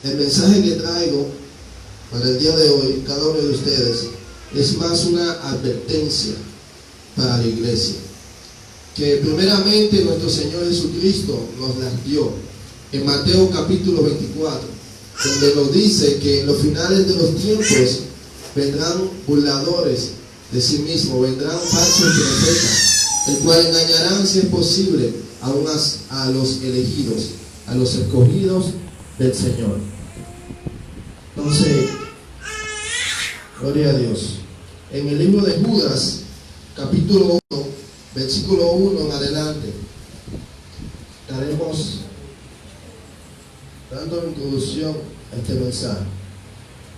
El mensaje que traigo para el día de hoy, cada uno de ustedes, es más una advertencia para la iglesia, que primeramente nuestro Señor Jesucristo nos las dio en Mateo capítulo 24, donde nos dice que en los finales de los tiempos vendrán burladores de sí mismos, vendrán falsos profetas, el cual engañarán, si es posible, aún a los elegidos, a los escogidos del Señor. Entonces, gloria a Dios. En el libro de Judas, capítulo 1, versículo 1 en adelante, estaremos dando introducción a este mensaje.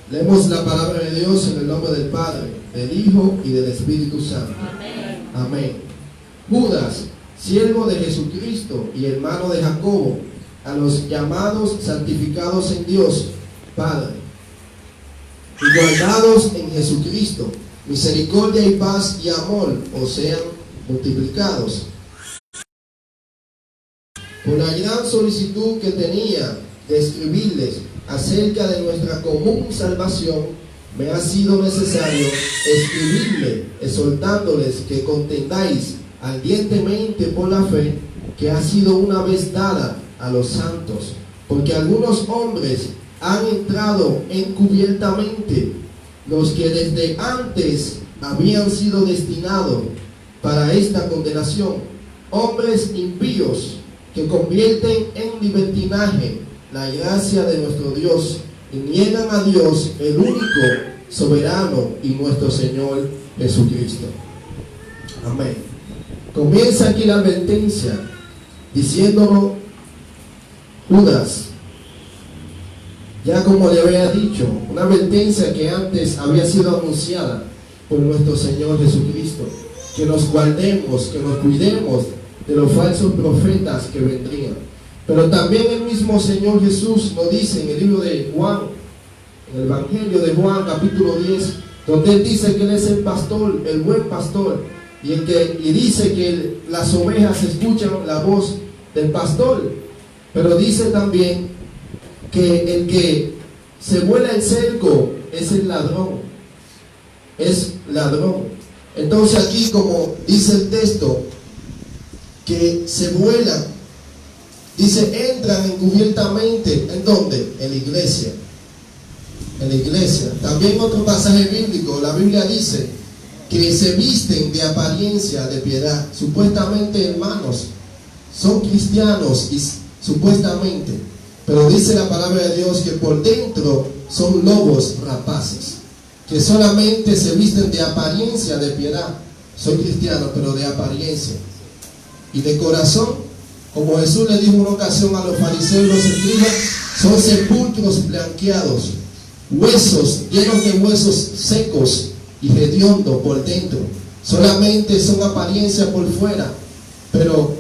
Leemos la palabra de Dios en el nombre del Padre, del Hijo y del Espíritu Santo. Amén. Amén. Judas, siervo de Jesucristo y hermano de Jacobo, a los llamados santificados en Dios, Padre, y guardados en Jesucristo, misericordia y paz y amor os sean multiplicados. Por la gran solicitud que tenía de escribirles acerca de nuestra común salvación, me ha sido necesario escribirle, exhortándoles que contendáis ardientemente por la fe que ha sido una vez dada a los santos, porque algunos hombres han entrado encubiertamente, los que desde antes habían sido destinados para esta condenación, hombres impíos que convierten en libertinaje la gracia de nuestro Dios y niegan a Dios, el único soberano y nuestro Señor Jesucristo. Amén. Comienza aquí la advertencia diciéndonos Judas, ya como le había dicho, una advertencia que antes había sido anunciada por nuestro Señor Jesucristo, que nos guardemos, que nos cuidemos de los falsos profetas que vendrían. Pero también el mismo Señor Jesús nos dice en el libro de Juan, en el Evangelio de Juan capítulo 10, donde Él dice que Él es el pastor, el buen pastor, y dice que las ovejas escuchan la voz del pastor, pero dice también que el que se vuela el cerco es el ladrón, es ladrón. Entonces aquí, como dice el texto, que se vuelan, dice, entran encubiertamente, ¿en dónde? En la iglesia. En la iglesia. También otro pasaje bíblico, la Biblia dice que se visten de apariencia de piedad, supuestamente hermanos, son cristianos y supuestamente, pero dice la palabra de Dios que por dentro son lobos rapaces, que solamente se visten de apariencia de piedad. Soy cristiano, pero de apariencia. Y de corazón, como Jesús le dijo en una ocasión a los fariseos y los escribas, son sepulcros blanqueados, huesos llenos de huesos secos y hediondos por dentro. Solamente son apariencia por fuera, pero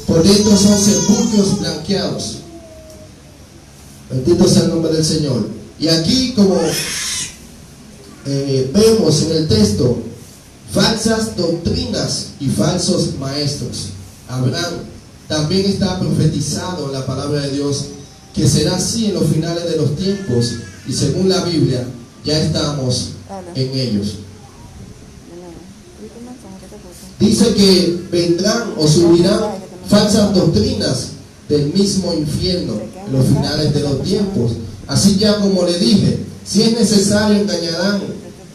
por dentro son sepulcros blanqueados. Bendito sea el nombre del Señor. Y aquí, como vemos en el texto, falsas doctrinas y falsos maestros habrán. También está profetizado en la palabra de Dios que será así en los finales de los tiempos, y según la Biblia ya estamos en ellos. Dice que vendrán o subirán falsas doctrinas del mismo infierno en los finales de los tiempos. Así ya como le dije, si es necesario engañarán,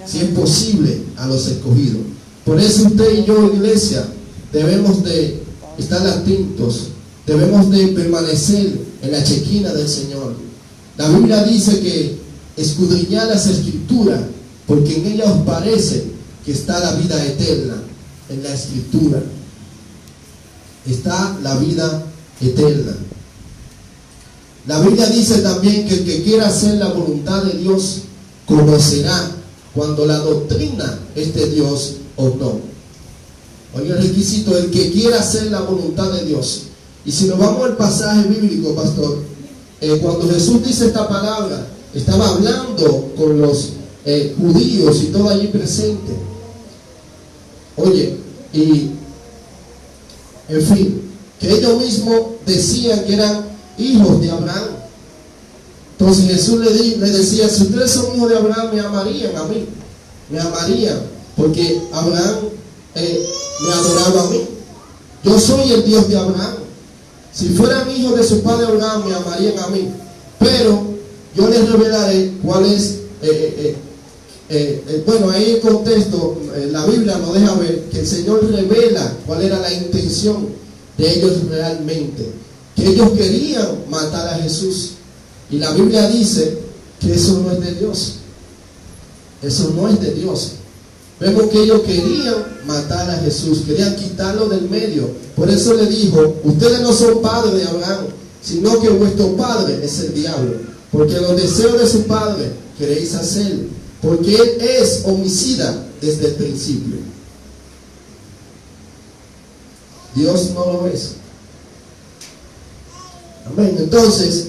si es posible, a los escogidos. Por eso usted y yo, iglesia, debemos de estar atentos, debemos de permanecer en la chequina del Señor. La Biblia dice que escudriñad las Escrituras, porque en ella os parece que está la vida eterna. En la Escritura está la vida eterna. La Biblia dice también que el que quiera hacer la voluntad de Dios conocerá cuando la doctrina es de Dios o no. Oiga el requisito, el que quiera hacer la voluntad de Dios. Y si nos vamos al pasaje bíblico, pastor, cuando Jesús dice esta palabra, estaba hablando con los judíos y todo allí presente. Oye, y en fin, que ellos mismos decían que eran hijos de Abraham. Entonces Jesús le decía, si ustedes son hijos de Abraham, me amarían a mí, me amarían, porque Abraham me adoraba a mí. Yo soy el Dios de Abraham. Si fueran hijos de su padre Abraham, me amarían a mí. Pero yo les revelaré cuál es, bueno, ahí el contexto, la Biblia nos deja ver que el Señor revela cuál era la intención de ellos realmente, que ellos querían matar a Jesús. Y la Biblia dice que eso no es de Dios. Eso no es de Dios. Vemos que ellos querían matar a Jesús, querían quitarlo del medio. Por eso le dijo, ustedes no son padres de Abraham, sino que vuestro padre es el diablo, porque los deseos de su padre queréis hacer, porque él es homicida desde el principio. Dios no lo es. Amén. Entonces,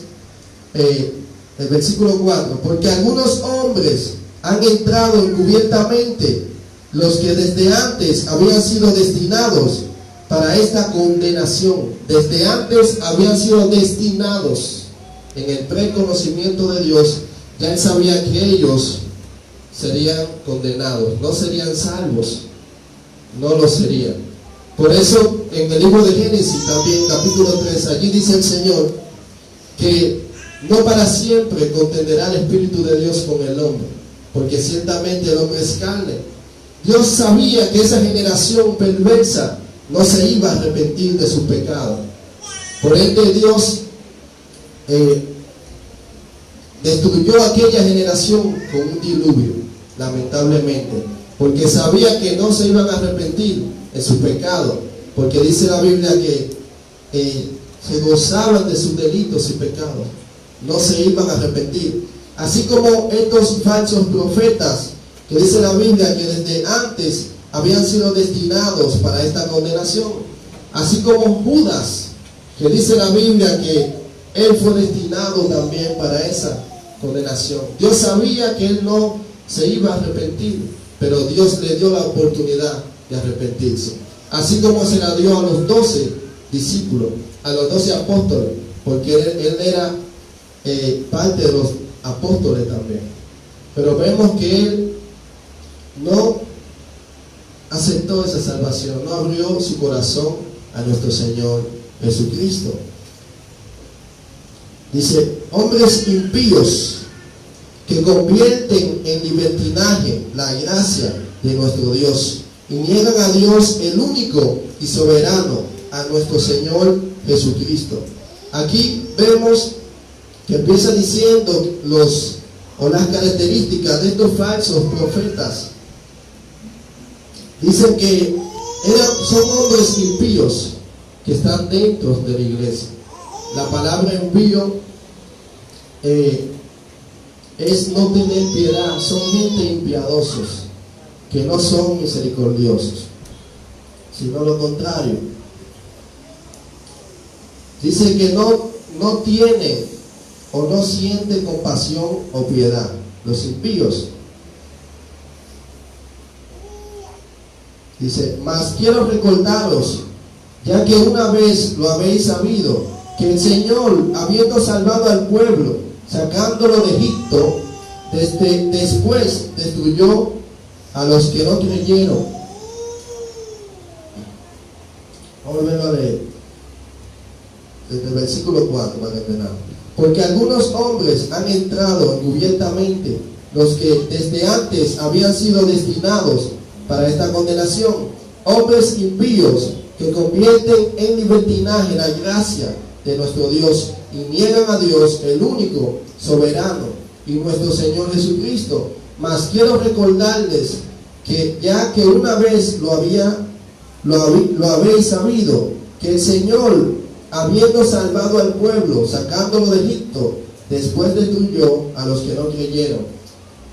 el versículo 4, porque algunos hombres han entrado encubiertamente, los que desde antes habían sido destinados para esta condenación. Desde antes habían sido destinados en el preconocimiento de Dios. Ya Él sabía que ellos serían condenados, no serían salvos, no lo serían. Por eso en el libro de Génesis también, capítulo 3, allí dice el Señor que no para siempre contenderá el Espíritu de Dios con el hombre, porque ciertamente el hombre es carne. Dios sabía que esa generación perversa no se iba a arrepentir de su pecado. Por ende Dios destruyó aquella generación con un diluvio, lamentablemente, porque sabía que no se iban a arrepentir de su pecado, porque dice la Biblia que se gozaban de sus delitos y pecados, no se iban a arrepentir. Así como estos falsos profetas, que dice la Biblia que desde antes habían sido destinados para esta condenación, así como Judas, que dice la Biblia que él fue destinado también para esa condenación. Dios sabía que él no se iba a arrepentir, pero Dios le dio la oportunidad de arrepentirse, así como se la dio a los 12 discípulos, a los 12 apóstoles, porque él era parte de los apóstoles también. Pero vemos que él no aceptó esa salvación, no abrió su corazón a nuestro Señor Jesucristo. Dice, hombres impíos que convierten en libertinaje la gracia de nuestro Dios y niegan a Dios el único y soberano, a nuestro Señor Jesucristo. Aquí vemos que empieza diciendo las características de estos falsos profetas. Dicen que son hombres impíos que están dentro de la iglesia. La palabra impío es no tener piedad, son gente impiadosos, que no son misericordiosos, sino lo contrario. Dice que no tienen o no sienten compasión o piedad, los impíos. Dice, mas quiero recordaros, ya que una vez lo habéis sabido, que el Señor, habiendo salvado al pueblo, sacándolo de Egipto, después destruyó a los que no creyeron. Vamos a verlo a leer desde el versículo 4 para terminar. Porque algunos hombres han entrado encubiertamente, los que desde antes habían sido destinados para esta condenación, hombres impíos que convierten en libertinaje la gracia de nuestro Dios y niegan a Dios, el único soberano, y nuestro Señor Jesucristo. Mas quiero recordarles que ya que una vez lo habéis sabido, que el Señor, habiendo salvado al pueblo, sacándolo de Egipto, después destruyó a los que no creyeron.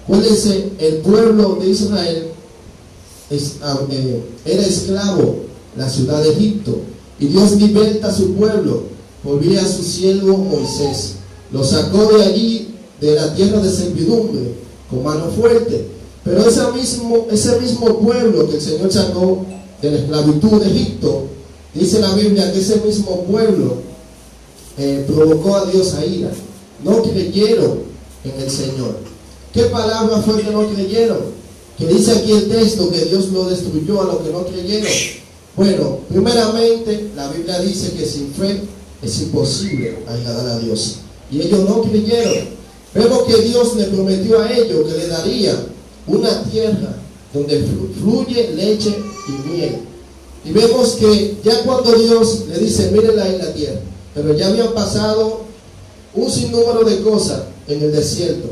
Acuérdense, el pueblo de Israel era esclavo en la ciudad de Egipto, y Dios liberta a su pueblo por vía a su siervo Moisés. Lo sacó de allí, de la tierra de servidumbre, con mano fuerte. Pero ese mismo pueblo que el Señor sacó de la esclavitud de Egipto, dice la Biblia que ese mismo pueblo provocó a Dios a ira. no creyeron en el Señor. ¿Qué palabra fue que no creyeron? Que dice aquí el texto que Dios lo destruyó a los que no creyeron. Bueno, primeramente la Biblia dice que sin fe es imposible agradar a Dios. Y ellos no creyeron. Vemos que Dios le prometió a ellos que le daría una tierra donde fluye leche y miel. Y vemos que ya cuando Dios le dice, mírenla en la tierra, pero ya habían pasado un sinnúmero de cosas en el desierto.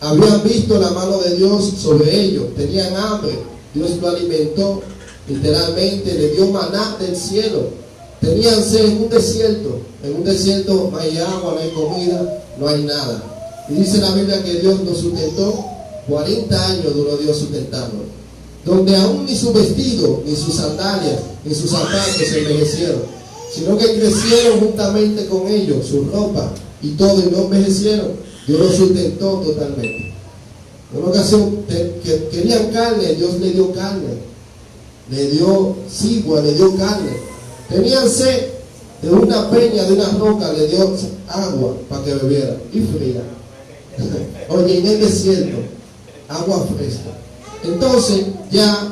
Habían visto la mano de Dios sobre ellos, tenían hambre, Dios lo alimentó, literalmente le dio maná del cielo. Tenían sed en un desierto no hay agua, no hay comida, no hay nada. Y dice la Biblia que Dios los sustentó, 40 años duró Dios sustentando, donde aún ni su vestido, ni sus sandalias, ni sus zapatos se envejecieron, sino que crecieron juntamente con ellos, su ropa y todo, y no envejecieron. Dios los sustentó totalmente. En una ocasión que querían carne, Dios le dio carne, le dio sigua, le dio carne. Tenían sed de una peña, de una roca, le dio agua para que bebiera, y fría. Oye, en el desierto, agua fresca. Entonces ya,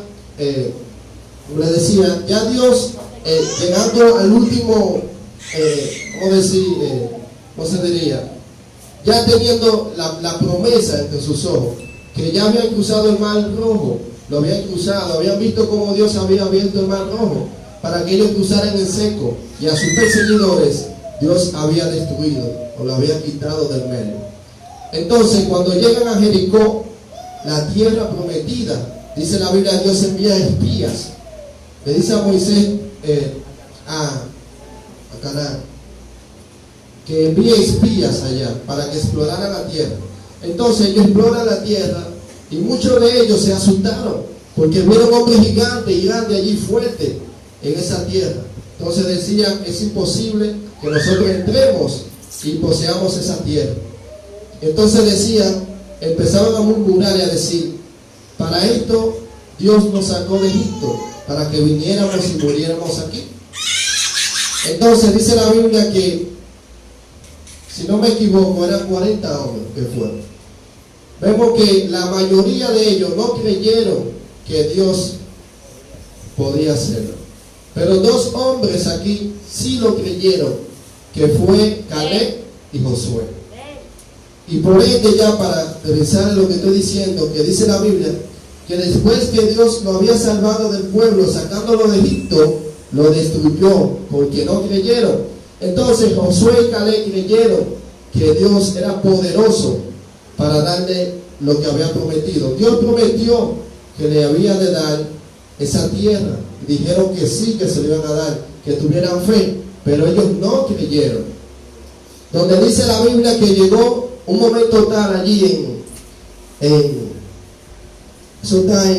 como le decía, ya Dios, llegando al último, ¿cómo se diría? Ya teniendo la promesa entre sus ojos, que ya habían cruzado el mar rojo, lo habían cruzado, habían visto cómo Dios había abierto el mar rojo para que ellos cruzaran en seco, y a sus perseguidores Dios había destruido o lo había quitado del medio. Entonces cuando llegan a Jericó, la tierra prometida, dice la Biblia, Dios envía espías. Le dice a Moisés, a Canaán, que envíe espías allá para que exploraran la tierra. Entonces ellos exploran la tierra y muchos de ellos se asustaron porque vieron hombres gigantes y grandes allí fuertes en esa tierra. Entonces decían, es imposible que nosotros entremos y poseamos esa tierra. Entonces decían, empezaban a murmurar y a decir, para esto Dios nos sacó de Egipto, para que viniéramos y muriéramos aquí. Entonces dice la Biblia que, si no me equivoco, eran 40 hombres que fueron. Vemos que la mayoría de ellos no creyeron que Dios podía hacerlo. Pero dos hombres aquí sí lo creyeron, que fue Caleb y Josué. Y por ende, ya para revisar lo que estoy diciendo, que dice la Biblia, que después que Dios lo había salvado del pueblo, sacándolo de Egipto, lo destruyó, porque no creyeron. Entonces Josué y Caleb creyeron que Dios era poderoso para darle lo que había prometido. Dios prometió que le había de dar esa tierra. Dijeron que sí, que se le iban a dar, que tuvieran fe, pero ellos no creyeron. Donde dice la Biblia que llegó un momento tal allí eso está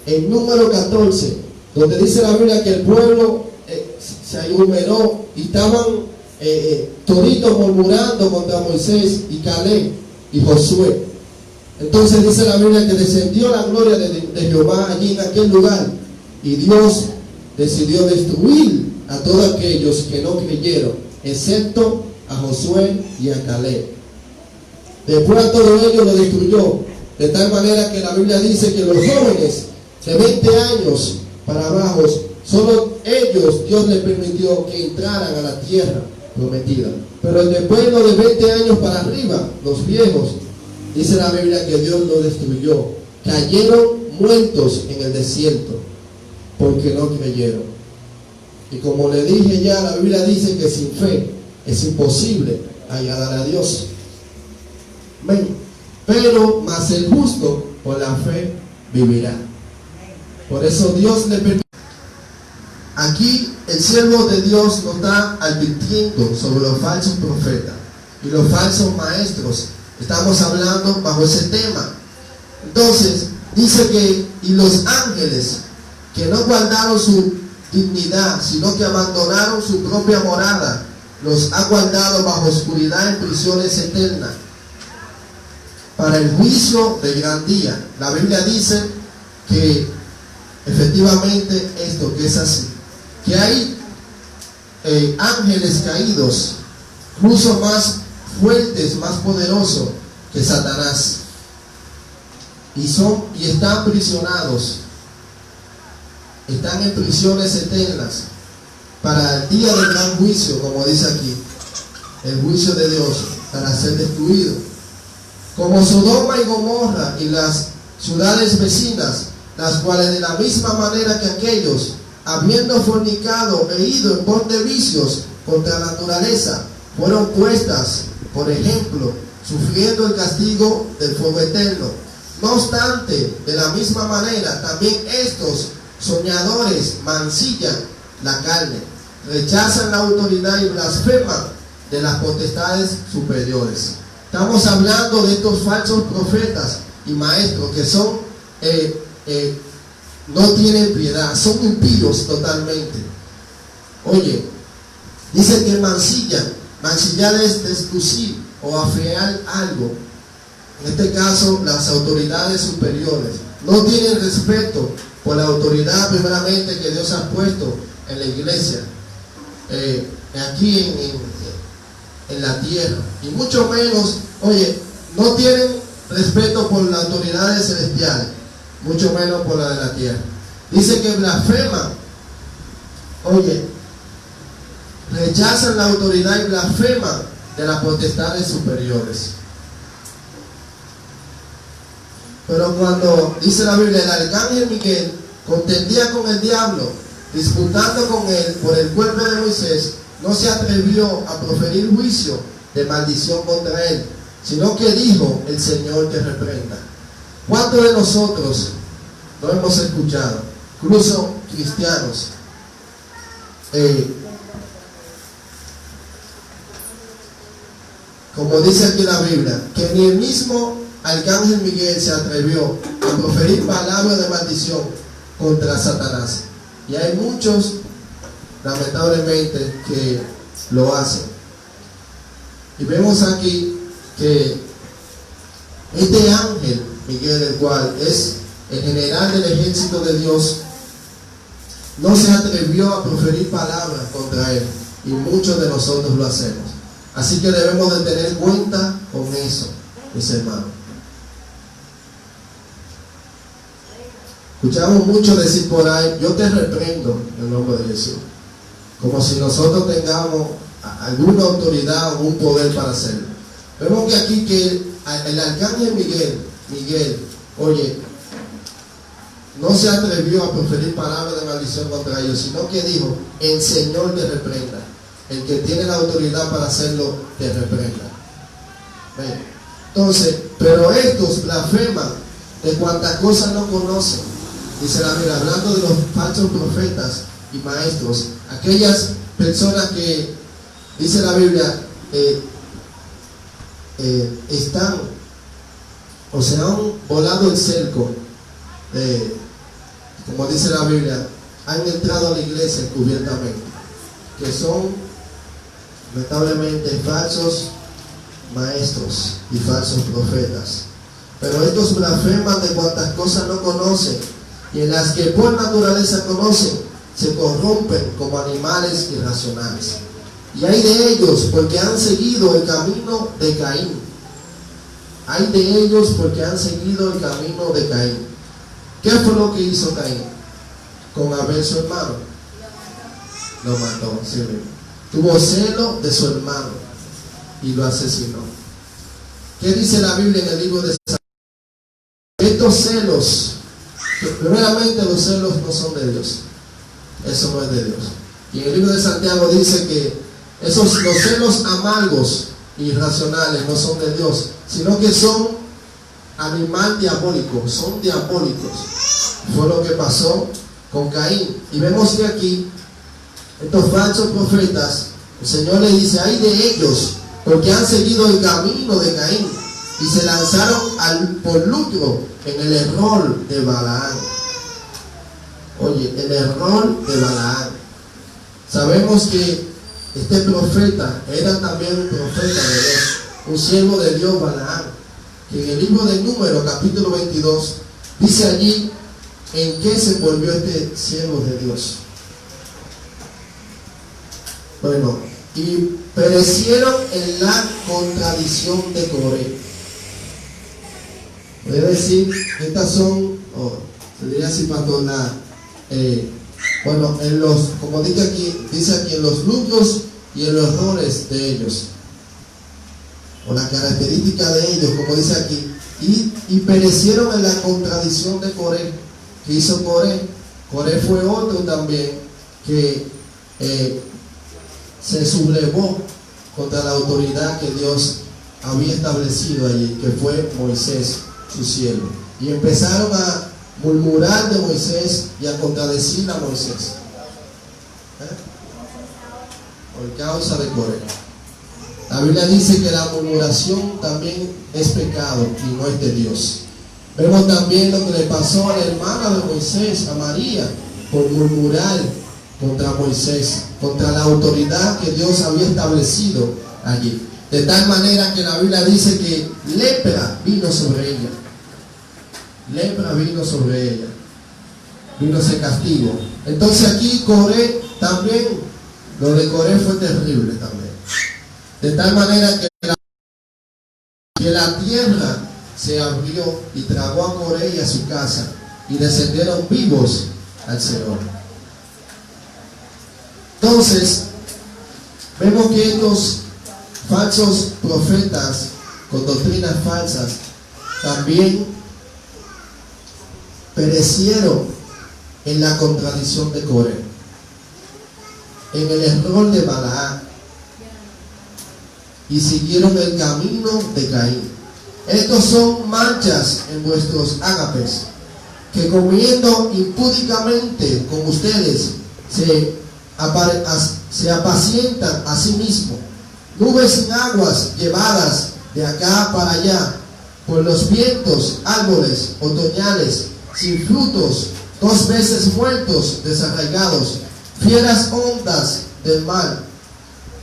en número 14, donde dice la Biblia que el pueblo se aglomeró y estaban toditos murmurando contra Moisés y Caleb y Josué. Entonces dice la Biblia que descendió la gloria de Jehová allí en aquel lugar, y Dios decidió destruir a todos aquellos que no creyeron, excepto a Josué y a Caleb. Después a todos ellos lo destruyó, de tal manera que la Biblia dice que los jóvenes de 20 años para abajo, solo ellos Dios les permitió que entraran a la tierra prometida. Pero después los de 20 años para arriba, los viejos, dice la Biblia que Dios los destruyó. Cayeron muertos en el desierto porque no creyeron. Y como le dije ya, la Biblia dice que sin fe es imposible agradar a Dios. Amén. Pero más el justo por la fe vivirá. Por eso Dios le permite. Aquí el siervo de Dios nos está advirtiendo sobre los falsos profetas y los falsos maestros. Estamos hablando bajo ese tema. Entonces dice que y los ángeles que no guardaron su dignidad, sino que abandonaron su propia morada, los ha guardado bajo oscuridad en prisiones eternas, para el juicio del gran día. La Biblia dice que efectivamente esto que es así, que hay ángeles caídos incluso más fuertes, más poderosos que Satanás. Y están prisionados, están en prisiones eternas para el día del gran juicio, como dice aquí, el juicio de Dios, para ser destruido. Como Sodoma y Gomorra y las ciudades vecinas, las cuales de la misma manera que aquellos, habiendo fornicado e ido en pos de vicios contra la naturaleza, fueron puestas, por ejemplo, sufriendo el castigo del fuego eterno. No obstante, de la misma manera, también estos soñadores mancillan la carne, rechazan la autoridad y blasfeman de las potestades superiores. Estamos hablando de estos falsos profetas y maestros que son no tienen piedad, son impíos totalmente. Oye, dice que mancillan. Mancillar es deslucir o afear algo. En este caso, las autoridades superiores no tienen respeto por la autoridad primeramente que Dios ha puesto en la iglesia, aquí en la tierra, y mucho menos, oye, no tienen respeto por las autoridades celestiales, mucho menos por la de la tierra. Dice que blasfeman, oye, rechazan la autoridad y blasfeman de las potestades superiores. Pero cuando dice la Biblia, el arcángel Miguel contendía con el diablo, disputando con él por el cuerpo de Moisés, no se atrevió a proferir juicio de maldición contra él, sino que dijo: el Señor te reprenda. ¿Cuántos de nosotros no hemos escuchado, incluso cristianos, como dice aquí la Biblia, que ni el mismo arcángel Miguel se atrevió a proferir palabras de maldición contra Satanás? Y hay muchos, lamentablemente, que lo hacen. Y vemos aquí que este ángel Miguel, el cual es el general del ejército de Dios, no se atrevió a proferir palabras contra él, y muchos de nosotros lo hacemos. Así que debemos de tener cuenta con eso, mis hermanos. Escuchamos mucho decir por ahí: yo te reprendo en el nombre de Jesús, como si nosotros tengamos alguna autoridad o un poder para hacerlo. Vemos que aquí que el arcángel Miguel, oye, no se atrevió a proferir palabras de maldición contra ellos, sino que dijo: el Señor te reprenda. El que tiene la autoridad para hacerlo, te reprenda. ¿Ven? Entonces, pero estos blasfeman de cuantas cosas no conocen. Dice la Biblia, hablando de los falsos profetas y maestros, aquellas personas que, dice la Biblia, están o se han volado el cerco, como dice la Biblia, han entrado a la iglesia encubiertamente, que son lamentablemente falsos maestros y falsos profetas. Pero estos blasfeman de cuantas cosas no conocen, y en las que por naturaleza conocen, se corrompen como animales irracionales. Y hay de ellos porque han seguido el camino de Caín. Hay de ellos porque han seguido el camino de Caín. ¿Qué fue lo que hizo Caín con Abel, su hermano? Lo mató, ¿sí? Tuvo celo de su hermano y lo asesinó. ¿Qué dice la Biblia en el libro de Santiago? Estos celos, primeramente los celos no son de Dios. Eso no es de Dios. Y en el libro de Santiago dice que los celos amargos e irracionales no son de Dios, sino que son animal diabólico, son diabólicos. Fue lo que pasó con Caín. Y vemos que aquí estos falsos profetas, el Señor le dice: ay de ellos, porque han seguido el camino de Caín y se lanzaron por lucro en el error de Balaam. Oye, el error de Balaam. Sabemos que este profeta era también un profeta de Dios, un siervo de Dios, Balaam, que en el libro de Números, capítulo 22, dice allí en qué se volvió este siervo de Dios. Bueno, y perecieron en la contradicción de Coré. Voy a decir, estas son, se diría así, pastor, bueno, como dice aquí, en los logros y en los errores de ellos, o la característica de ellos, como dice aquí, y perecieron en la contradicción de Coré. ¿Qué hizo Coré? Coré fue otro también que se sublevó contra la autoridad que Dios había establecido allí, que fue Moisés, su siervo, y empezaron a murmurar de Moisés y a contradecir a Moisés, por causa de Coré. La Biblia dice que la murmuración también es pecado y no es de Dios. Vemos también lo que le pasó a la hermana de Moisés, a María, por murmurar contra Moisés, contra la autoridad que Dios había establecido allí. De tal manera que la Biblia dice que lepra vino sobre ella. Lepra vino sobre ella. Vino ese castigo. Entonces aquí Coré también, lo de Coré fue terrible también. De tal manera que la tierra se abrió y tragó a Coré y a su casa, y descendieron vivos al Seol. Entonces, vemos que estos falsos profetas con doctrinas falsas también perecieron en la contradicción de Coré, en el error de Balaam, y siguieron el camino de Caín. Estos son manchas en vuestros ágapes, que comiendo impúdicamente con ustedes se apacientan a sí mismos, nubes sin aguas llevadas de acá para allá por los vientos, árboles otoñales sin frutos, 2 veces muertos, desarraigados, fieras ondas del mar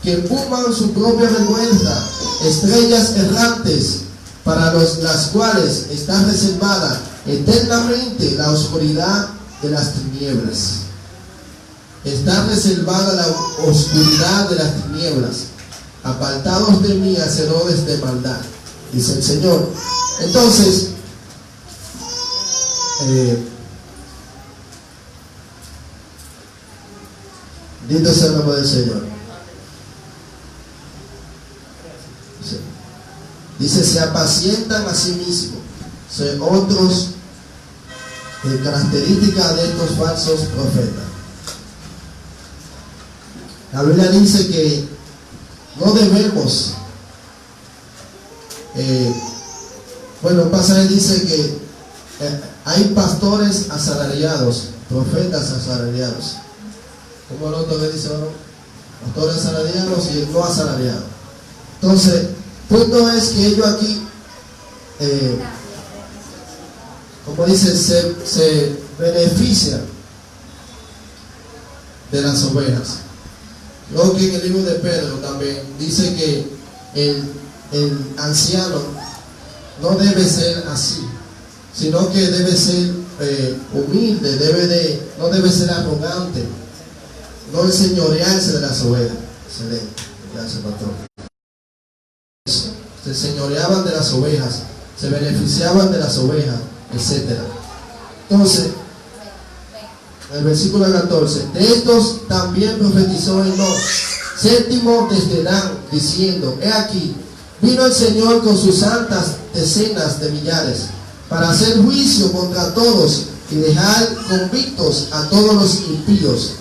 que empujan su propia vergüenza, estrellas errantes para las cuales está reservada eternamente la oscuridad de las tinieblas. Está reservada la oscuridad de las tinieblas. Apartados de mí, hacedores de maldad, dice el Señor. Entonces, bendito sea el nombre del Señor. Dice, se apacientan a sí mismos. Son otros características de estos falsos profetas. La Biblia dice que no debemos, bueno, el pasaje dice que hay pastores asalariados, profetas asalariados. ¿Cómo el otro le dice, no? Pastores asalariados y el no asalariado. Entonces, punto es que ellos aquí, como dice, se benefician de las ovejas. Luego que en el libro de Pedro también dice que el anciano no debe ser así, sino que debe ser humilde, no debe ser arrogante, no enseñorearse de las ovejas. Excelente, gracias, pastor. Se señoreaban de las ovejas, se beneficiaban de las ovejas, etc. Entonces, en el versículo 14, de estos también profetizó Enoc, séptimo desde Dan, diciendo, he aquí, vino el Señor con sus santas decenas de millares, para hacer juicio contra todos y dejar convictos a todos los impíos,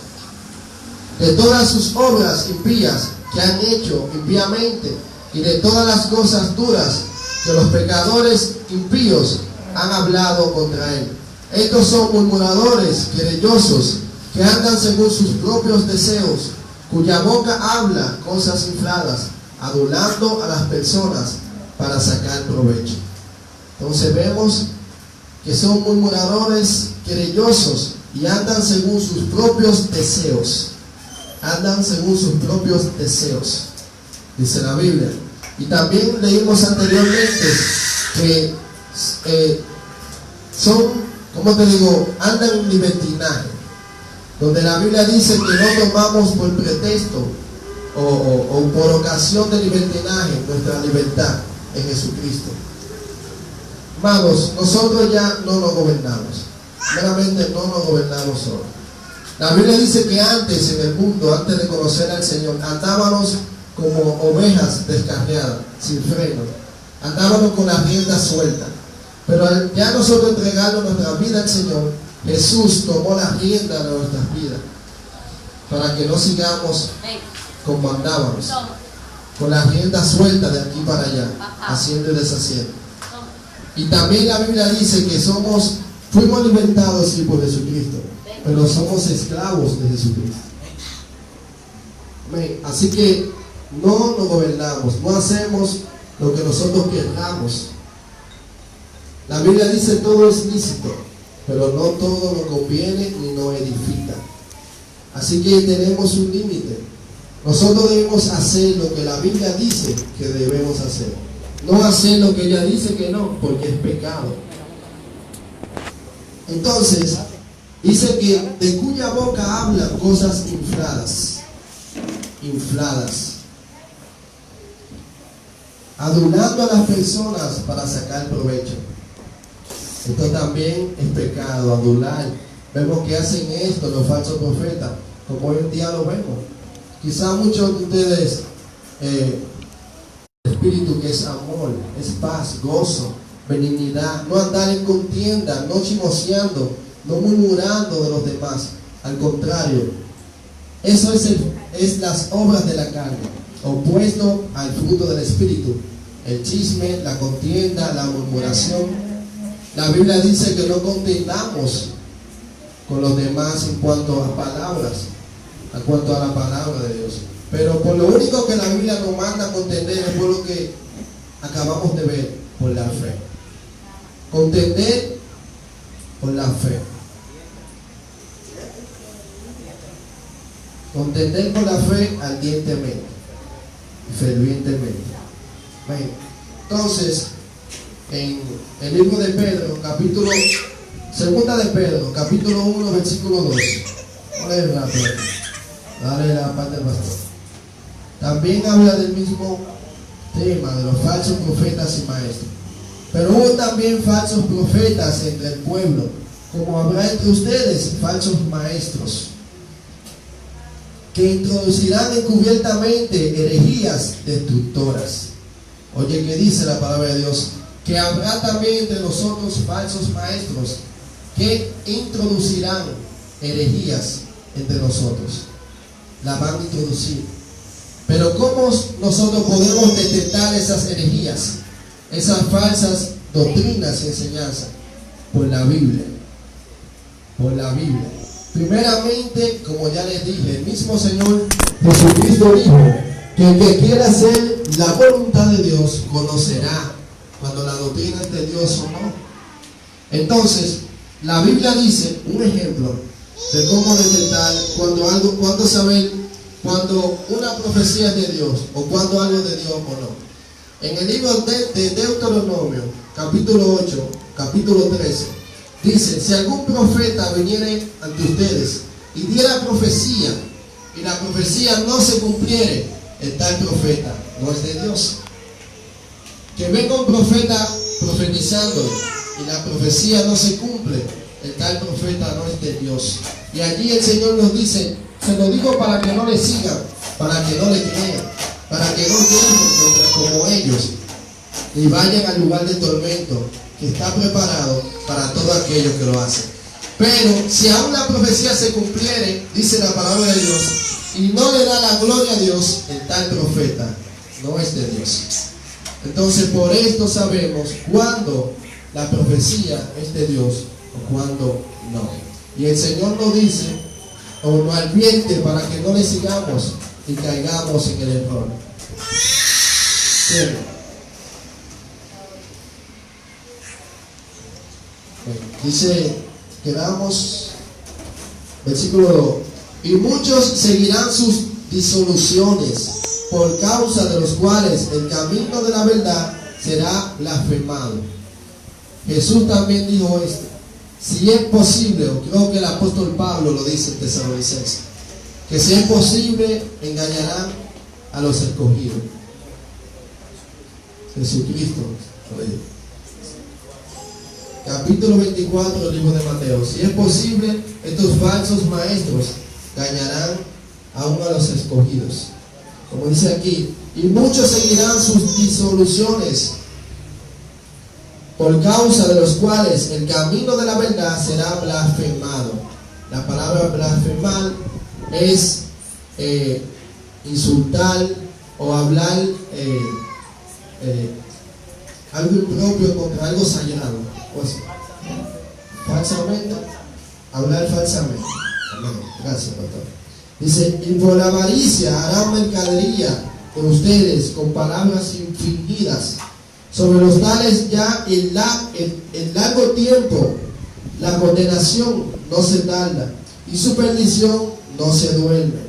de todas sus obras impías que han hecho impíamente, y de todas las cosas duras que los pecadores impíos han hablado contra él. Estos son murmuradores, querellosos, que andan según sus propios deseos, cuya boca habla cosas infladas, adulando a las personas para sacar provecho. Entonces vemos que son murmuradores, querellosos, y andan según sus propios deseos. Andan según sus propios deseos, dice la Biblia. Y también leímos anteriormente que son, como te digo, andan en libertinaje, donde la Biblia dice que no tomamos por pretexto o por ocasión de libertinaje nuestra libertad en Jesucristo. Hermanos, nosotros ya no nos gobernamos, meramente no nos gobernamos solos. La Biblia dice que antes en el mundo, antes de conocer al Señor, andábamos como ovejas descarriadas, sin freno, andábamos con las riendas sueltas. Pero al ya nosotros entregando nuestra vida al Señor, Jesús tomó la rienda de nuestras vidas para que no sigamos como andábamos, con las riendas sueltas de aquí para allá, haciendo y deshaciendo. Y también la Biblia dice que fuimos libertados sí por Jesucristo, pero somos esclavos de Jesucristo. Amén. Así que no nos gobernamos, no hacemos lo que nosotros queramos. La Biblia dice todo es lícito, pero no todo nos conviene ni nos edifica. Así que tenemos un límite. Nosotros debemos hacer lo que la Biblia dice que debemos hacer, no hacer lo que ella dice que no, porque es pecado. Entonces, dice que de cuya boca hablan cosas infladas, adulando a las personas para sacar provecho. Esto también es pecado, adular. Vemos que hacen esto los falsos profetas, como hoy en día lo vemos. Quizá muchos de ustedes, el espíritu que es amor, es paz, gozo, benignidad, no andar en contienda, no chismoseando, no murmurando de los demás. Al contrario, eso es las obras de la carne, opuesto al fruto del espíritu: el chisme, la contienda, la murmuración. La Biblia dice que no contendamos con los demás en cuanto a palabras, en cuanto a la palabra de Dios. Pero por lo único que la Biblia nos manda a contender es por lo que acabamos de ver, por la fe. Contender por la fe. Contender por la fe ardientemente y fervientemente. Bien. Entonces, en el libro de Pedro, segunda de Pedro, capítulo 1, versículo 2. Dale la parte del pastor. También habla del mismo tema, de los falsos profetas y maestros. Pero hubo también falsos profetas entre el pueblo, como habrá entre ustedes falsos maestros, que introducirán encubiertamente herejías destructoras. Oye, ¿qué dice la palabra de Dios? Que habrá también entre nosotros falsos maestros que introducirán herejías entre nosotros. La van a introducir. Pero ¿cómo nosotros podemos detectar esas herejías, esas falsas doctrinas y enseñanzas? Por la Biblia. Por la Biblia. Primeramente, como ya les dije, el mismo Señor Jesucristo dijo que el que quiera hacer la voluntad de Dios conocerá cuando la doctrina es de Dios o no. Entonces, la Biblia dice un ejemplo de cómo detectar cuando saber cuando una profecía es de Dios o cuando algo es de Dios o no. En el libro de Deuteronomio, capítulo 8, capítulo 13, dice: si algún profeta viniere ante ustedes y diera profecía, y la profecía no se cumpliere, el tal profeta no es de Dios. Que venga un profeta profetizando y la profecía no se cumple, el tal profeta no es de Dios. Y allí el Señor nos dice: se lo digo para que no le sigan, para que no le crean, para que no piensen como ellos y vayan al lugar de tormento que está preparado para todo aquello que lo hacen. Pero si aún la profecía se cumpliere, dice la palabra de Dios, y no le da la gloria a Dios, el tal profeta no es de Dios. Entonces, por esto sabemos cuándo la profecía es de Dios o cuándo no. Y el Señor nos dice, o nos advierte, para que no le sigamos y caigamos en el error. Bien. Dice, quedamos, versículo 2: y muchos seguirán sus disoluciones, por causa de los cuales el camino de la verdad será blasfemado. Jesús también dijo esto: si es posible, o creo que el apóstol Pablo lo dice en Tesalonicenses, que si es posible engañarán a los escogidos. Jesucristo. Capítulo 24 del libro de Mateo. Si es posible, estos falsos maestros dañarán aún a los escogidos. Como dice aquí, y muchos seguirán sus disoluciones, por causa de los cuales el camino de la verdad será blasfemado. La palabra blasfemar es insultar o hablar algo impropio contra algo sagrado. Pues, falsamente, hablar falsamente. Amén. Gracias, pastor. Dice, y por la avaricia harán mercadería de ustedes con palabras fingidas. Sobre los tales ya en largo tiempo la condenación no se tarda y su perdición no se duerme.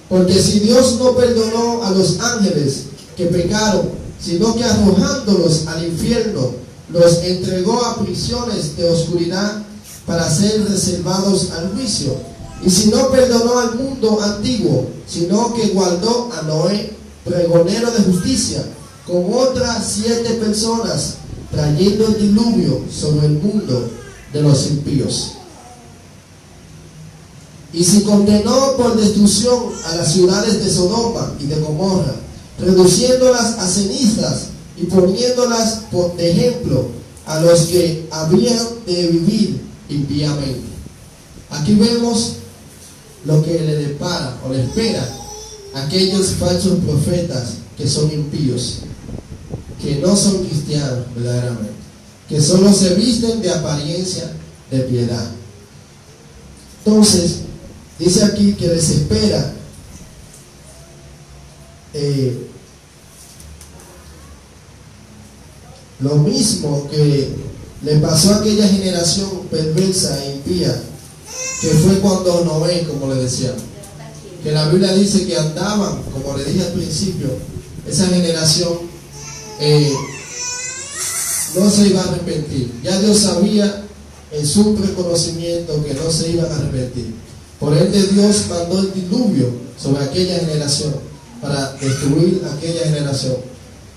Porque si Dios no perdonó a los ángeles que pecaron, sino que arrojándolos al infierno, los entregó a prisiones de oscuridad para ser reservados al juicio. Y si no perdonó al mundo antiguo, sino que guardó a Noé, pregonero de justicia, con otras 7 personas, trayendo el diluvio sobre el mundo de los impíos. Y si condenó por destrucción a las ciudades de Sodoma y de Gomorra, reduciéndolas a cenizas y poniéndolas por ejemplo a los que habrían de vivir impíamente. Aquí vemos lo que le depara o le espera a aquellos falsos profetas que son impíos, que no son cristianos verdaderamente, que solo se visten de apariencia de piedad. Entonces, dice aquí que les espera lo mismo que le pasó a aquella generación perversa e impía, que fue cuando Noé, como le decía, que la Biblia dice que andaban, como le dije al principio, esa generación no se iba a arrepentir. Ya Dios sabía en su reconocimiento que no se iban a arrepentir. Por ende, Dios mandó el diluvio sobre aquella generación para destruir aquella generación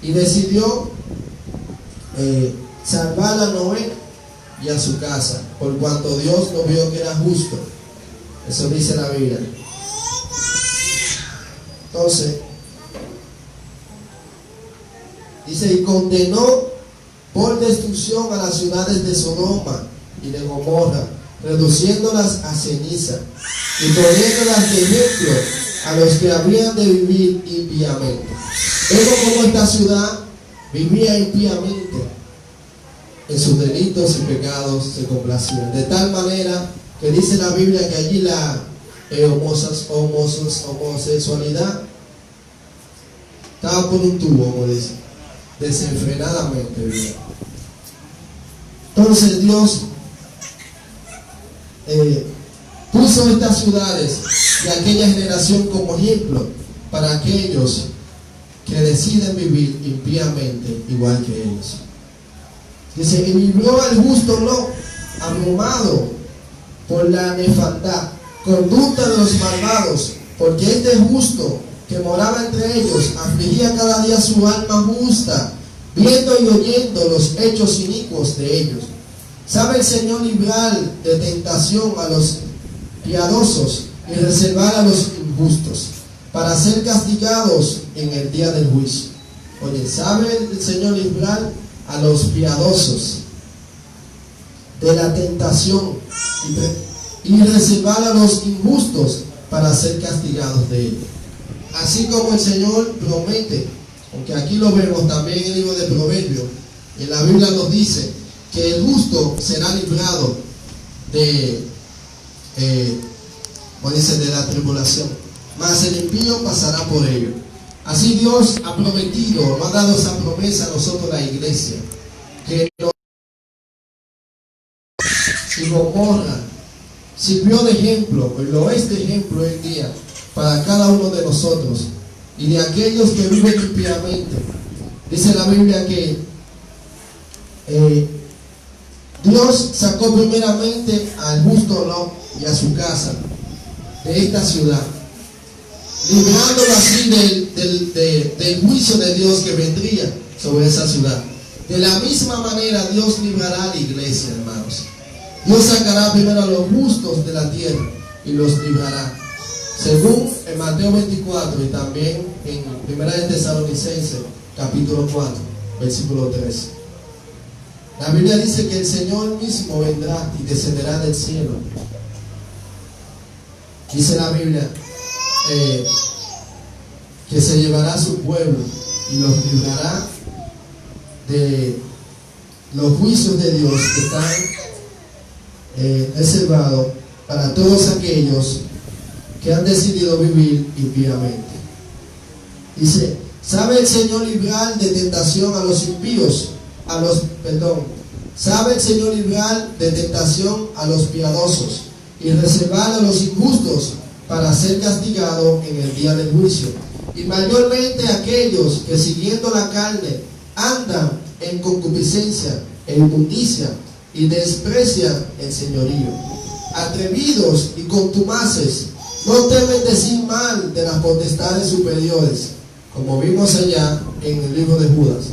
y decidió salvar a Noé y a su casa, por cuanto Dios no vio que era justo. Eso dice la Biblia. Entonces, dice, y condenó por destrucción a las ciudades de Sodoma y de Gomorra, reduciéndolas a ceniza y poniéndolas de ejemplo a los que habrían de vivir impíamente. Vemos cómo esta ciudad vivía impíamente, en sus delitos y pecados se complacían, de tal manera que dice la Biblia que allí la homosexualidad estaba por un tubo, como dice, desenfrenadamente, ¿verdad? Entonces Dios puso estas ciudades y aquella generación como ejemplo para aquellos que deciden vivir impíamente igual que ellos. Dice, y vivió el justo no, abrumado por la nefandad, conducta de los malvados, porque este justo que moraba entre ellos afligía cada día su alma justa, viendo y oyendo los hechos inicuos de ellos. ¿Sabe el Señor librar de tentación a los piadosos y reservar a los injustos, para ser castigados en el día del juicio? Oye, ¿sabe el Señor librar a los piadosos de la tentación y reservar a los injustos para ser castigados de ellos? Así como el Señor promete, aunque aquí lo vemos también en el libro de Proverbios, y en la Biblia nos dice que el justo será librado de la tribulación, mas el impío pasará por ello. Así Dios ha prometido, nos ha dado esa promesa a nosotros, la iglesia, que y Gomorra sirvió de ejemplo, lo es de ejemplo hoy en día para cada uno de nosotros y de aquellos que viven impíamente. Dice la Biblia que Dios sacó primeramente al justo Lot y a su casa de esta ciudad. librándolo así del juicio de Dios que vendría sobre esa ciudad. De la misma manera Dios librará a la iglesia, hermanos. Dios sacará primero a los justos de la tierra y los librará. Según en Mateo 24 y también en 1 Tesalonicenses capítulo 4, versículo 3. La Biblia dice que el Señor mismo vendrá y descenderá del cielo. Dice la Biblia que se llevará a su pueblo y los librará de los juicios de Dios que están reservados para todos aquellos que han decidido vivir impíamente. Dice, ¿sabe el Señor librar de tentación a los impíos? ¿Sabe el Señor librar de tentación a los piadosos y reservar a los injustos para ser castigados en el día del juicio? Y mayormente aquellos que siguiendo la carne andan en concupiscencia e inmundicia y desprecian el señorío. Atrevidos y contumaces, no temen decir mal de las potestades superiores, como vimos allá en el libro de Judas.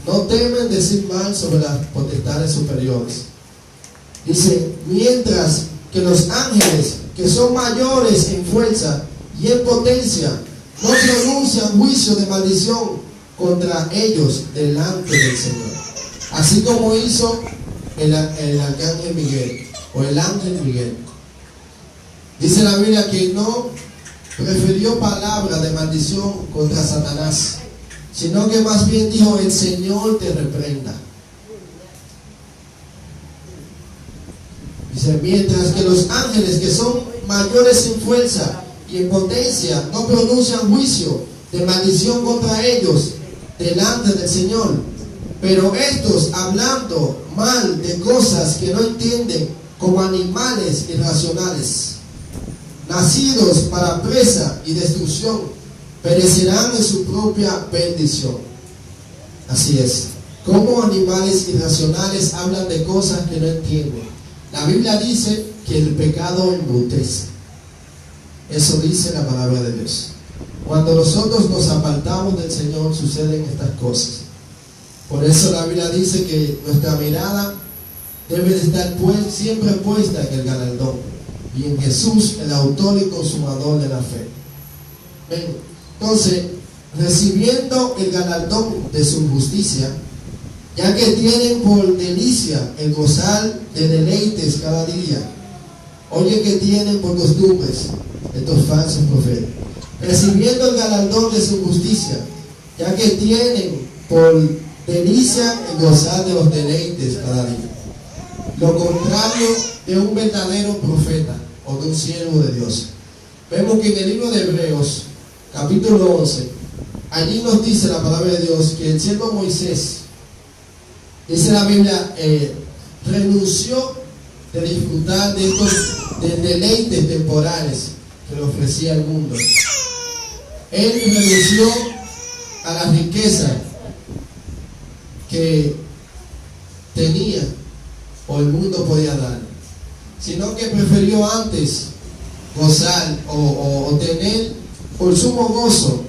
No temen decir mal sobre las potestades superiores. Dice, mientras que los ángeles, que son mayores en fuerza y en potencia, no pronuncian juicio de maldición contra ellos delante del Señor. Así como hizo el arcángel Miguel, o el ángel Miguel. Dice la Biblia que no prefirió palabra de maldición contra Satanás, sino que más bien dijo, el Señor te reprenda. Dice, mientras que los ángeles, que son mayores en fuerza y en potencia, no pronuncian juicio de maldición contra ellos delante del Señor, pero estos, hablando mal de cosas que no entienden, como animales irracionales, nacidos para presa y destrucción, perecerán en su propia bendición. Así es, como animales irracionales hablan de cosas que no entienden. La Biblia dice que el pecado embrutece. Eso dice la palabra de Dios. Cuando nosotros nos apartamos del Señor, suceden estas cosas. Por eso la Biblia dice que nuestra mirada debe de estar siempre puesta en el galardón y en Jesús, el autor y consumador de la fe. Ven. Entonces, recibiendo el galardón de su justicia, ya que tienen por delicia el gozar de deleites cada día. Oye, que tienen por costumbres estos falsos profetas. Recibiendo el galardón de su justicia, ya que tienen por delicia el gozar de los deleites cada día. Lo contrario de un verdadero profeta o de un siervo de Dios. Vemos que en el libro de Hebreos, capítulo 11, allí nos dice la palabra de Dios que el siervo Moisés, dice la Biblia, renunció de disfrutar de estos deleites temporales que le ofrecía el mundo. Él renunció a la riqueza que tenía o el mundo podía dar, sino que prefirió antes gozar o tener por sumo gozo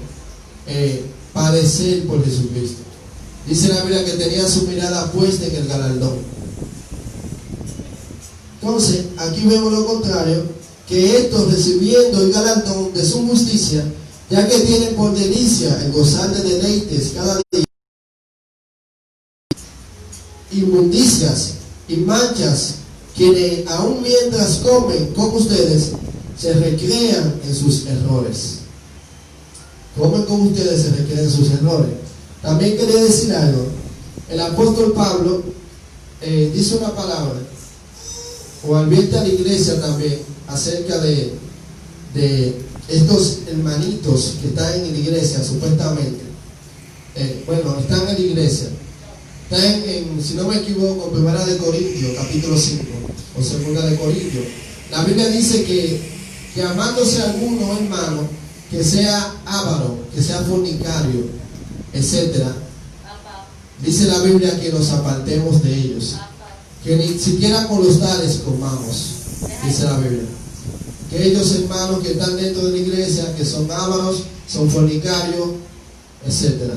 padecer por Jesucristo. Dice la Biblia que tenía su mirada puesta en el galardón. Entonces, aquí vemos lo contrario, que estos, recibiendo el galardón de su justicia, ya que tienen por delicia el gozar de deleites cada día, inmundicias y manchas, quienes aun mientras comen con ustedes, se recrean en sus errores. Comen con ustedes, se recrean en sus errores. También quería decir algo. El apóstol Pablo dice una palabra, o advierte a la iglesia también, acerca de estos hermanitos que están en la iglesia, supuestamente. Están en la iglesia. Están si no me equivoco, en 1 de Corintios, capítulo 5, o 2 de Corintios. La Biblia dice que amándose a alguno, hermano, que sea avaro, que sea fornicario, etc. Dice la Biblia que nos apartemos de ellos, que ni siquiera con los tales comamos, dice la Biblia. aquellos hermanos que están dentro de la iglesia, que son ávaros, son fornicarios, etc.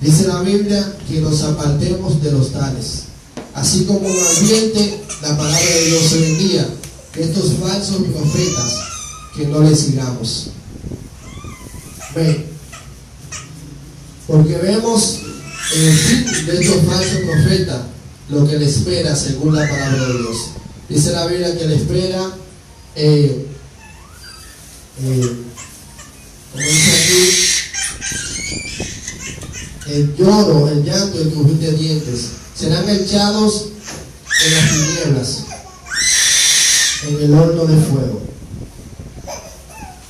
Dice la Biblia que nos apartemos de los tales. Así como advierte la palabra de Dios hoy en día, que estos falsos profetas, que no les sigamos. Ven, porque vemos en el fin de estos falsos profetas lo que le espera según la palabra de Dios. Dice la Biblia que le espera, como dice aquí, el lloro, el llanto y el crujir de dientes. Serán echados en las tinieblas, en el horno de fuego.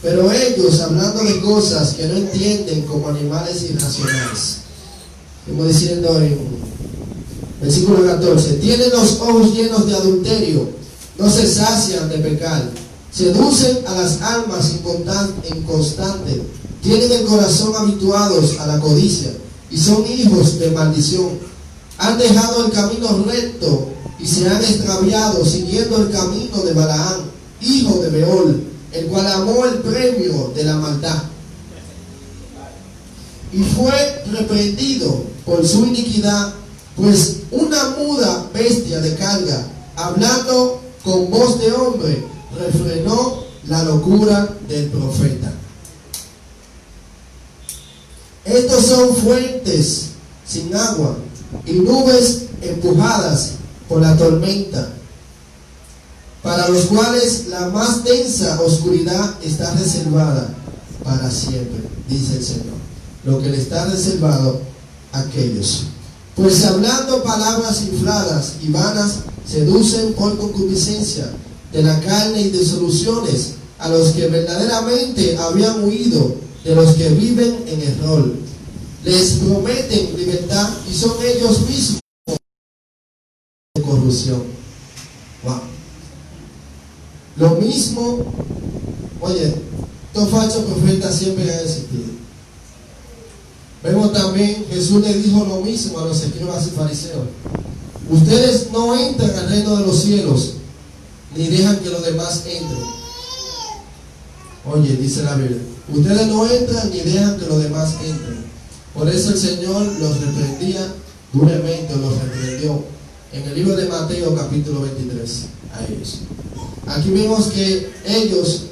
Pero ellos, hablando de cosas que no entienden, como animales irracionales, como diciendo en versículo 14, tienen los ojos llenos de adulterio, no se sacian de pecar, seducen a las almas inconstantes, tienen el corazón habituados a la codicia y son hijos de maldición. Han dejado el camino recto y se han extraviado siguiendo el camino de Balaam, hijo de Beol, el cual amó el premio de la maldad y fue reprendido por su iniquidad, pues una muda bestia de carga, hablando con voz de hombre, refrenó la locura del profeta. Estos son fuentes sin agua y nubes empujadas por la tormenta, para los cuales la más densa oscuridad está reservada para siempre, dice el Señor. Lo que le está reservado a aquellos. Pues hablando palabras infladas y vanas, seducen por concupiscencia de la carne y de soluciones a los que verdaderamente habían huido de los que viven en error. Les prometen libertad y son ellos mismos de corrupción. Wow. Lo mismo, oye, estos falsos profetas siempre han existido. Vemos también, Jesús le dijo lo mismo a los escribas y fariseos: ustedes no entran al reino de los cielos, ni dejan que los demás entren. Oye, dice la Biblia, ustedes no entran ni dejan que los demás entren. Por eso el Señor los reprendía duramente, los reprendió en el libro de Mateo capítulo 23 a ellos. Aquí vemos que ellos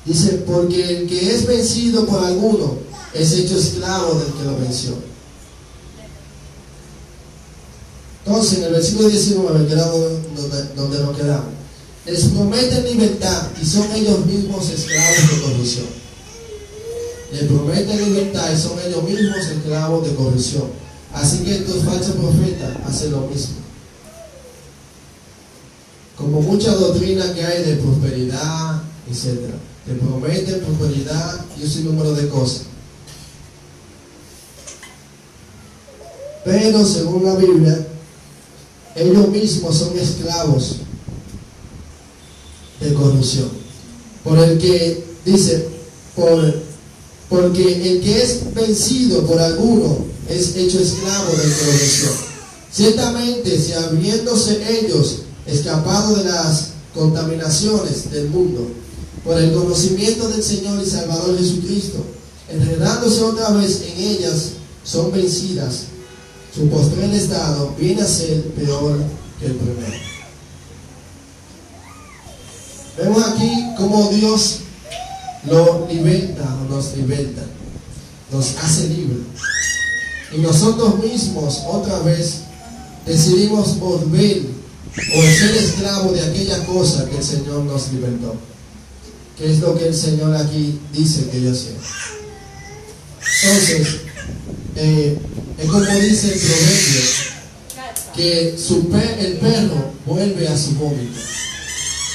dice, porque el que es vencido por alguno es hecho esclavo del que lo venció. Entonces, en el versículo 19, quedamos donde nos quedamos. Les prometen libertad y son ellos mismos esclavos de corrupción. Les prometen libertad y son ellos mismos esclavos de corrupción. Así que estos falsos profetas hacen lo mismo. Como mucha doctrina que hay de prosperidad, etc. Te prometen prosperidad y un sinnúmero de cosas. Pero según la Biblia, ellos mismos son esclavos de corrupción. Por el que dice, porque el que es vencido por alguno es hecho esclavo del que lo venció. Ciertamente, si habiéndose ellos escapado de las contaminaciones del mundo por el conocimiento del Señor y Salvador Jesucristo, enredándose otra vez en ellas, son vencidas, su postrer estado viene a ser peor que el primero. Vemos aquí cómo Dios lo liberta o nos liberta, nos hace libre, y nosotros mismos otra vez decidimos volver o ser esclavo de aquella cosa que el Señor nos libertó, que es lo que el Señor aquí dice que yo sea. Entonces, es como dice el proverbio, que el perro vuelve a su vómito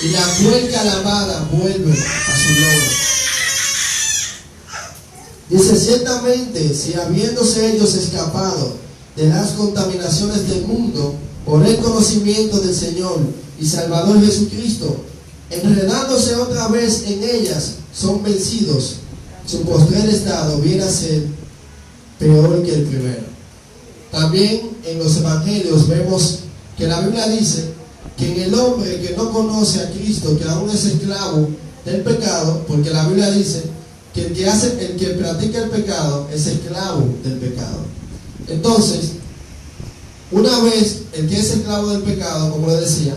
y la puerca lavada vuelve a su lodo. Dice, ciertamente, si habiéndose ellos escapado de las contaminaciones del mundo por el conocimiento del Señor y Salvador Jesucristo, enredándose otra vez en ellas, son vencidos, su postrer estado viene a ser peor que el primero. También en los evangelios vemos que la Biblia dice que en el hombre que no conoce a Cristo, que aún es esclavo del pecado, porque la Biblia dice que el que practica el pecado es esclavo del pecado. Entonces, una vez el que es esclavo del pecado, como le decía,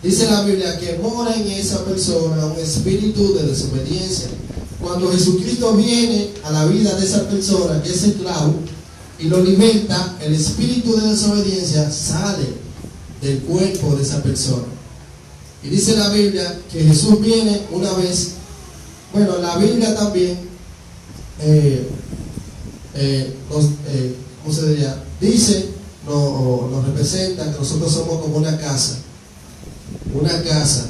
dice la Biblia que mora en esa persona un espíritu de desobediencia. Cuando Jesucristo viene a la vida de esa persona que es esclavo y lo liberta, el espíritu de desobediencia sale del cuerpo de esa persona. Y dice la Biblia que Jesús viene una vez. Bueno, la Biblia también ¿cómo se diría? Dice, nos representa que nosotros somos como una casa,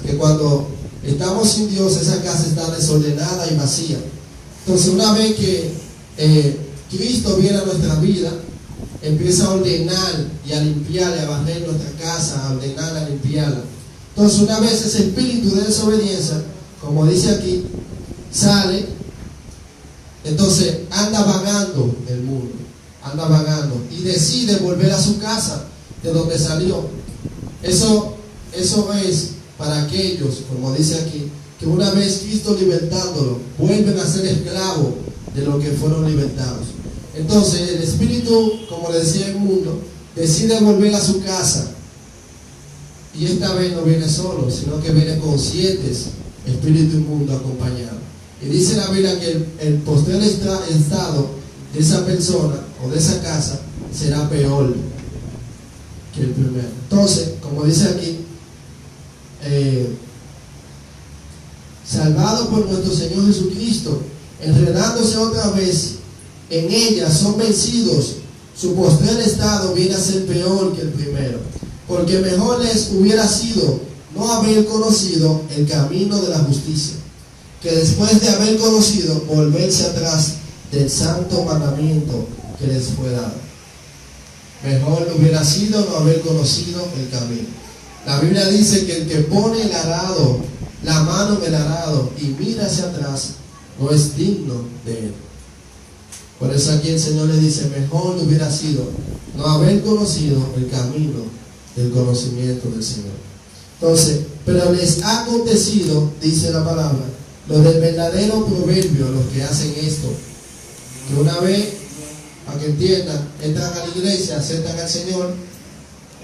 que cuando estamos sin Dios, esa casa está desordenada y vacía. Entonces, una vez que Cristo viene a nuestra vida, empieza a ordenar y a limpiar y a barrer nuestra casa, a ordenar, a limpiarla. Entonces, una vez ese espíritu de desobediencia, como dice aquí, sale, entonces anda vagando el mundo, anda vagando y decide volver a su casa de donde salió. Eso es para aquellos, como dice aquí, que una vez Cristo libertándolo, vuelven a ser esclavos de lo que fueron libertados. Entonces el espíritu, como le decía el mundo, decide volver a su casa, y esta vez no viene solo, sino que viene con 7 espíritus inmundos acompañados. Y dice la Biblia que el posterior estado de esa persona o de esa casa será peor que el primero. Entonces, como dice aquí, salvado por nuestro Señor Jesucristo, enredándose otra vez en ella, son vencidos. Su postrer estado viene a ser peor que el primero, porque mejor les hubiera sido no haber conocido el camino de la justicia, que después de haber conocido, volverse atrás del santo mandamiento que les fue dado. Mejor hubiera sido no haber conocido el camino. La Biblia dice que el que pone el arado, la mano en el arado y mira hacia atrás, no es digno de él. Por eso aquí el Señor le dice, mejor hubiera sido no haber conocido el camino del conocimiento del Señor. Entonces, pero les ha acontecido, dice la palabra, lo del verdadero proverbio, los que hacen esto, que una vez, para que entiendan, entran a la iglesia, aceptan al Señor,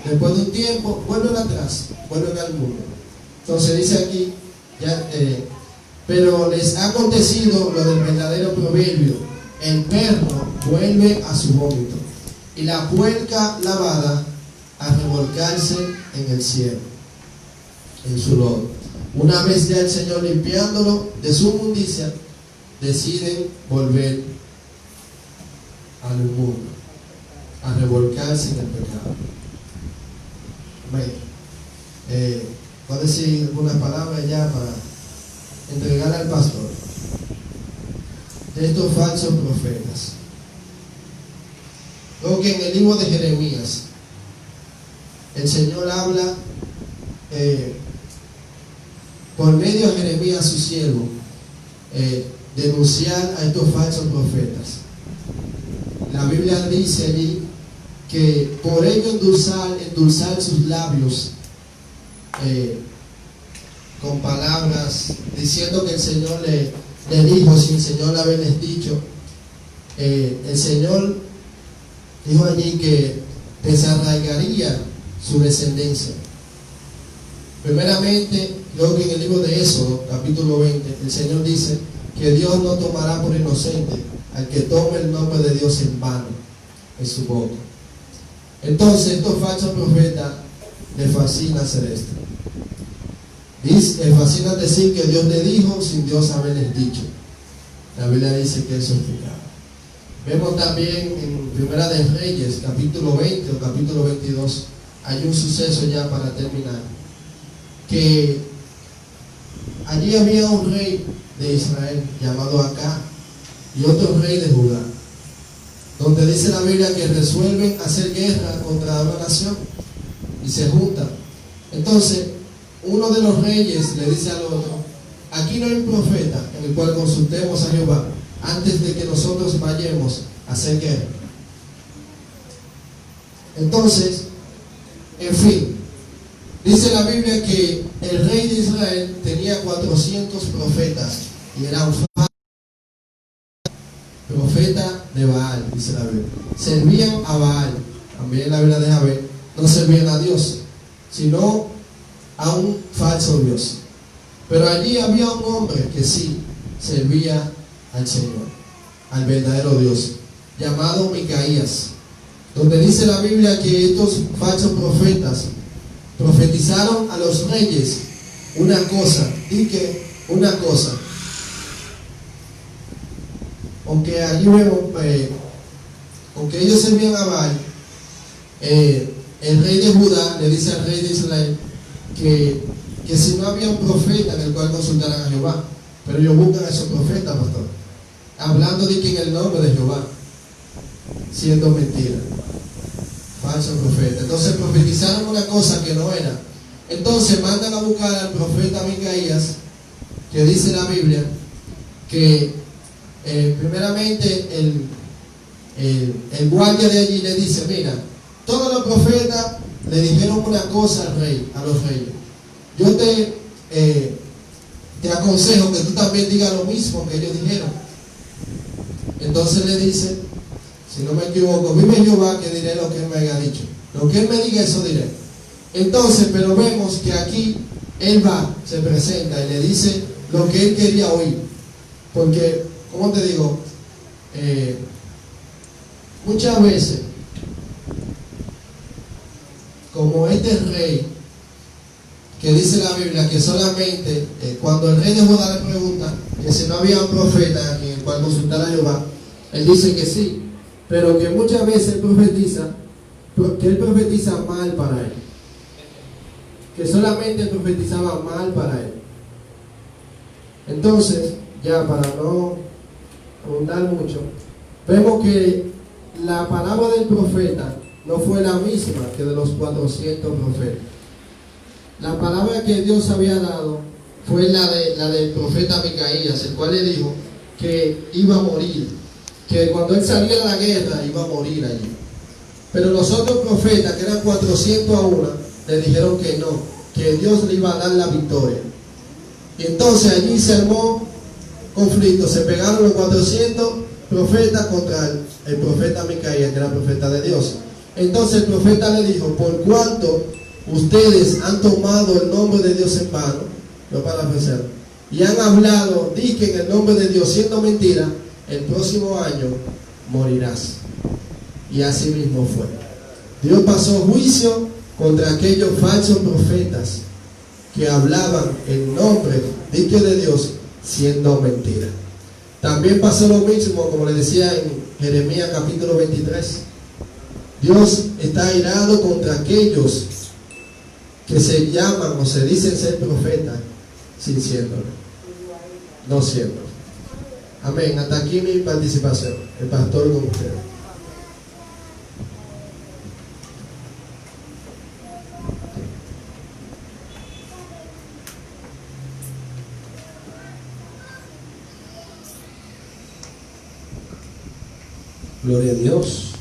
después de un tiempo, vuelven atrás, vuelven al mundo. Entonces dice aquí, pero les ha acontecido lo del verdadero proverbio, el perro vuelve a su vómito, y la puerca lavada a revolcarse en el cielo, en su lodo. Una vez ya el Señor limpiándolo de su inmundicia, deciden volver al mundo, a revolcarse en el pecado. Bueno, voy a decir algunas palabras ya para entregar al pastor de estos falsos profetas. Creo que en el libro de Jeremías el Señor habla por medio de Jeremías, su siervo, denunciar a estos falsos profetas. La Biblia dice allí que por ello endulzar sus labios con palabras, diciendo que el Señor le dijo, sin el Señor haberles dicho. El Señor dijo allí que desarraigaría su descendencia. Primeramente, creo que en el libro de Éxodo, capítulo 20, el Señor dice que Dios no tomará por inocente al que tome el nombre de Dios en vano en su boca. Entonces, estos falsos profetas les fascina hacer esto. Les fascina decir que Dios le dijo sin Dios haberles dicho. La Biblia dice que eso es pecado. Vemos también en Primera de Reyes, capítulo 20 o capítulo 22, hay un suceso ya para terminar, que allí había un rey de Israel llamado Acab y otro rey de Judá, donde dice la Biblia que resuelven hacer guerra contra una nación y se juntan. Entonces uno de los reyes le dice al otro, aquí no hay un profeta en el cual consultemos a Jehová antes de que nosotros vayamos a hacer guerra. Entonces, en fin, Dice la Biblia que el rey de Israel tenía 400 profetas y eran profetas de Baal, dice la Biblia. Servían a Baal. También la Biblia deja ver, no servían a Dios, sino a un falso Dios. Pero allí había un hombre que sí servía al Señor, al verdadero Dios, llamado Micaías, donde dice la Biblia que estos falsos profetas profetizaron a los reyes una cosa, y que una cosa, aunque allí vemos, aunque ellos servían a Baal, el rey de Judá le dice al rey de Israel que si no había un profeta en el cual consultaran a Jehová, pero ellos buscan a esos profetas, pastor, hablando de que en el nombre de Jehová, siendo mentira, falso profeta. Entonces profetizaron una cosa que no era. Entonces mandan a buscar al profeta Micaías, que dice la Biblia que primeramente el guardia de allí le dice: mira, todos los profetas le dijeron una cosa al rey, a los reyes. Yo te aconsejo que tú también digas lo mismo que ellos dijeron. Entonces le dice, si no me equivoco, vive Jehová que diré lo que él me haya dicho. Lo que él me diga, eso diré. Entonces, pero vemos que aquí él va, se presenta y le dice lo que él quería oír. Porque, ¿cómo te digo? Muchas veces, como este rey, que dice la Biblia que solamente cuando el rey de Judá le pregunta que si no había un profeta en el cual consultara a Jehová, él dice que sí, pero que muchas veces él profetiza mal para él, que solamente él profetizaba mal para él. Entonces, ya para no abundar mucho, vemos que la palabra del profeta no fue la misma que de los 400 profetas. La palabra que Dios había dado fue la del profeta Micaías, el cual le dijo que iba a morir, que cuando él salía a la guerra iba a morir allí. Pero los otros profetas, que eran 400 a una, le dijeron que no, que Dios le iba a dar la victoria. Y entonces allí se armó conflicto, se pegaron los 400 profetas contra el profeta Micaías, que era profeta de Dios. Entonces el profeta le dijo: por cuanto ustedes han tomado el nombre de Dios en vano, no para ofrecer, y han hablado, di que en el nombre de Dios, siendo mentira, el próximo año morirás. Y así mismo fue. Dios pasó juicio contra aquellos falsos profetas que hablaban en nombre dicho de Dios, siendo mentira. También pasó lo mismo, como le decía en Jeremías capítulo 23. Dios está airado contra aquellos que se llaman o se dicen ser profetas sin siéndolo, no siendo. Amén. Hasta aquí mi participación. El pastor con ustedes. Gloria a Dios.